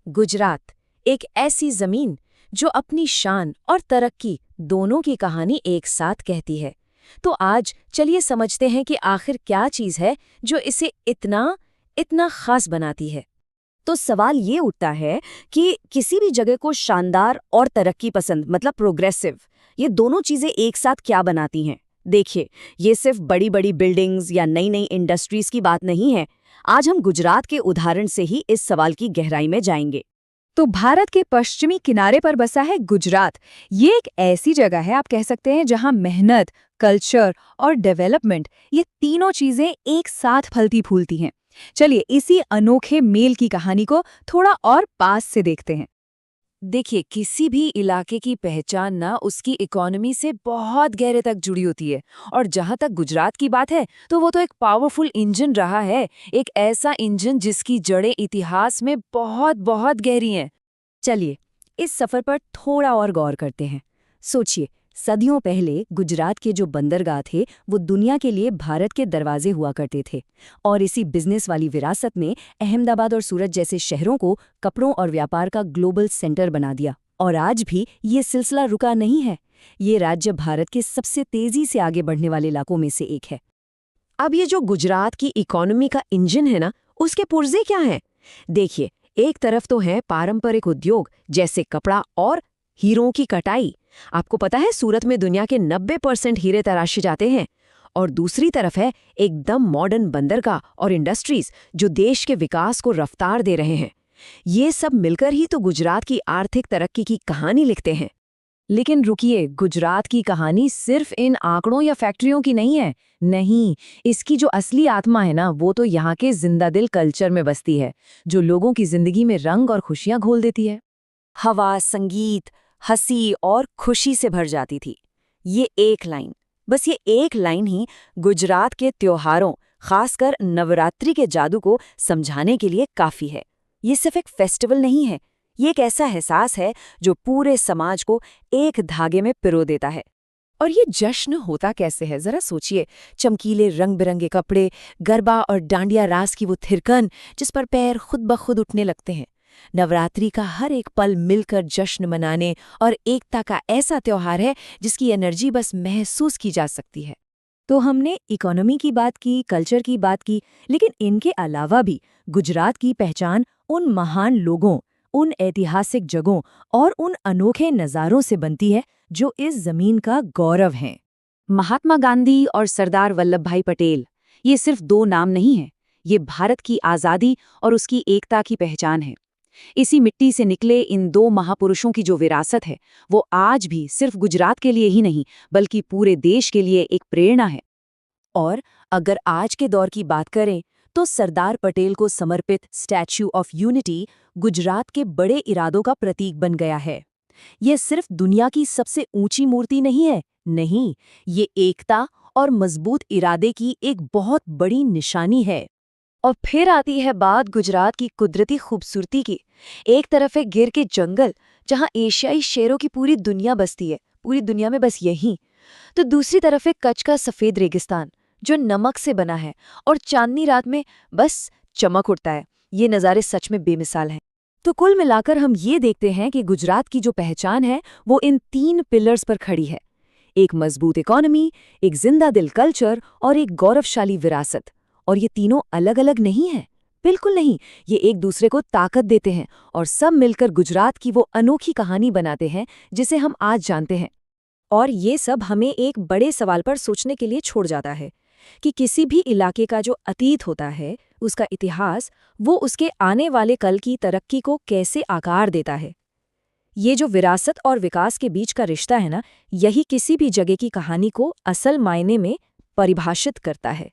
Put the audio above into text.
गुजरात, एक ऐसी जमीन जो अपनी शान और तरक्की दोनों की कहानी एक साथ कहती है। तो आज चलिए समझते हैं कि आखिर क्या चीज़ है जो इसे इतना इतना खास बनाती है। तो सवाल ये उठता है कि किसी भी जगह को शानदार और तरक्की पसंद मतलब प्रोग्रेसिव, ये दोनों चीजें एक साथ क्या बनाती हैं। देखिए, ये सिर्फ बड़ी बड़ी बिल्डिंग्स या नई नई इंडस्ट्रीज की बात नहीं है। आज हम गुजरात के उदाहरण से ही इस सवाल की गहराई में जाएंगे। तो भारत के पश्चिमी किनारे पर बसा है गुजरात। ये एक ऐसी जगह है, आप कह सकते हैं, जहां मेहनत, कल्चर और डेवलपमेंट, ये तीनों चीजें एक साथ फलती फूलती हैं। चलिए इसी अनोखे मेल की कहानी को थोड़ा और पास से देखते हैं। देखिए, किसी भी इलाके की पहचान ना उसकी इकोनॉमी से बहुत गहरे तक जुड़ी होती है। और जहां तक गुजरात की बात है तो वो तो एक पावरफुल इंजन रहा है, एक ऐसा इंजन जिसकी जड़ें इतिहास में बहुत बहुत गहरी हैं। चलिए इस सफर पर थोड़ा और गौर करते हैं। सोचिए, सदियों पहले गुजरात के जो बंदरगाह थे वो दुनिया के लिए भारत के दरवाजे हुआ करते थे, और इसी बिजनेस वाली विरासत ने अहमदाबाद और सूरत जैसे शहरों को कपड़ों और व्यापार का ग्लोबल सेंटर बना दिया। और आज भी ये सिलसिला रुका नहीं है। ये राज्य भारत के सबसे तेजी से आगे बढ़ने वाले इलाकों में से एक है। अब ये जो गुजरात की इकोनॉमी का इंजन है ना, उसके पुर्जे क्या हैं? देखिए, एक तरफ तो है पारंपरिक उद्योग जैसे कपड़ा और हीरों की कटाई। आपको पता है, सूरत में दुनिया के 90% हीरे तराशे जाते हैं। और दूसरी तरफ है एकदम मॉडर्न बंदरगाह और इंडस्ट्रीज जो देश के विकास को रफ्तार दे रहे हैं। ये सब मिलकर ही तो गुजरात की आर्थिक तरक्की की कहानी लिखते हैं। लेकिन रुकिए, गुजरात की कहानी सिर्फ इन आंकड़ों या फैक्ट्रियों की नहीं है। नहीं, इसकी जो असली आत्मा है ना, वो तो यहाँ के जिंदादिल कल्चर में बसती है, जो लोगों की जिंदगी में रंग और खुशियां घोल देती है। हवा, संगीत, हंसी और खुशी से भर जाती थी। ये एक लाइन, बस ये एक लाइन ही गुजरात के त्योहारों, खासकर नवरात्रि के जादू को समझाने के लिए काफी है। ये सिर्फ एक फेस्टिवल नहीं है, ये एक ऐसा एहसास है जो पूरे समाज को एक धागे में पिरो देता है। और ये जश्न होता कैसे है, जरा सोचिए। चमकीले रंग बिरंगे कपड़े, गरबा और डांडिया रास की वो थिरकन जिस पर पैर खुद ब खुद उठने लगते हैं। नवरात्रि का हर एक पल मिलकर जश्न मनाने और एकता का ऐसा त्योहार है जिसकी एनर्जी बस महसूस की जा सकती है। तो हमने इकोनॉमी की बात की, कल्चर की बात की, लेकिन इनके अलावा भी गुजरात की पहचान उन महान लोगों, उन ऐतिहासिक जगहों और उन अनोखे नज़ारों से बनती है जो इस जमीन का गौरव हैं। महात्मा गांधी और सरदार वल्लभ भाई पटेल, ये सिर्फ दो नाम नहीं हैं, ये भारत की आज़ादी और उसकी एकता की पहचान है। इसी मिट्टी से निकले इन दो महापुरुषों की जो विरासत है, वो आज भी सिर्फ गुजरात के लिए ही नहीं बल्कि पूरे देश के लिए एक प्रेरणा है। और अगर आज के दौर की बात करें तो सरदार पटेल को समर्पित स्टैच्यू ऑफ यूनिटी गुजरात के बड़े इरादों का प्रतीक बन गया है। यह सिर्फ दुनिया की सबसे ऊंची मूर्ति नहीं है, नहीं, ये एकता और मजबूत इरादे की एक बहुत बड़ी निशानी है। और फिर आती है बात गुजरात की कुदरती खूबसूरती की। एक तरफ है गिर के जंगल जहां एशियाई शेरों की पूरी दुनिया बसती है, पूरी दुनिया में बस यही। तो दूसरी तरफ है कच्छ का सफेद रेगिस्तान जो नमक से बना है और चांदनी रात में बस चमक उठता है। ये नज़ारे सच में बेमिसाल हैं। तो कुल मिलाकर हम ये देखते हैं कि गुजरात की जो पहचान है वो इन 3 पिलर्स पर खड़ी है। एक मजबूत इकोनॉमी, एक जिंदा दिल कल्चर और एक गौरवशाली विरासत। और ये तीनों अलग अलग नहीं हैं, बिल्कुल नहीं, ये एक दूसरे को ताकत देते हैं और सब मिलकर गुजरात की वो अनोखी कहानी बनाते हैं जिसे हम आज जानते हैं। और ये सब हमें एक बड़े सवाल पर सोचने के लिए छोड़ जाता है कि किसी भी इलाके का जो अतीत होता है, उसका इतिहास, वो उसके आने वाले कल की तरक्की को कैसे आकार देता है। ये जो विरासत और विकास के बीच का रिश्ता है ना, यही किसी भी जगह की कहानी को असल मायने में परिभाषित करता है।